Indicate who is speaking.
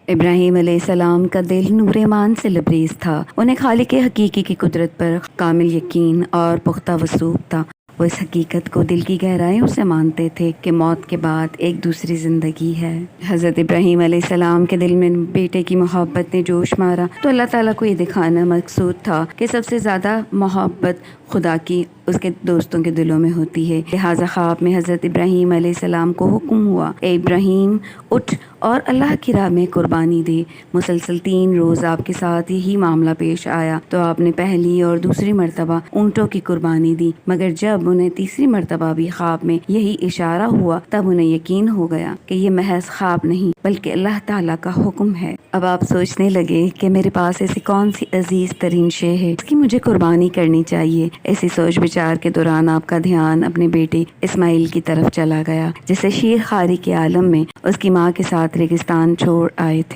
Speaker 1: ابراہیم علیہ السلام کا دل نور ایمان سے لبریز تھا۔ انہیں خالق حقیقی کی قدرت پر کامل یقین اور پختہ وثوق تھا۔ وہ اس حقیقت کو دل کی گہرائیوں سے مانتے تھے کہ موت کے بعد ایک دوسری زندگی ہے۔ حضرت ابراہیم علیہ السلام کے دل میں بیٹے کی محبت نے جوش مارا تو اللہ تعالیٰ کو یہ دکھانا مقصود تھا کہ سب سے زیادہ محبت خدا کی اس کے دوستوں کے دلوں میں ہوتی ہے۔ لہٰذا خواب میں حضرت ابراہیم علیہ السلام کو حکم ہوا، اے ابراہیم اٹھ اور اللہ کی راہ میں قربانی دے۔ مسلسل 3 روز آپ کے ساتھ یہی معاملہ پیش آیا تو آپ نے پہلی اور دوسری مرتبہ اونٹوں کی قربانی دی، مگر جب انہیں تیسری مرتبہ بھی خواب میں یہی اشارہ ہوا تب انہیں یقین ہو گیا کہ یہ محض خواب نہیں بلکہ اللہ تعالیٰ کا حکم ہے۔ اب آپ سوچنے لگے کہ میرے پاس ایسی کون سی عزیز ترین شے ہے اس کی مجھے قربانی کرنی چاہیے۔ ایسی سوچ بچار کے دوران آپ کا دھیان اپنے بیٹے اسماعیل کی طرف چلا گیا، جسے شیر خواری کے عالم میں اس کی ماں کے ساتھ ریگستان چھوڑ آئے تھے۔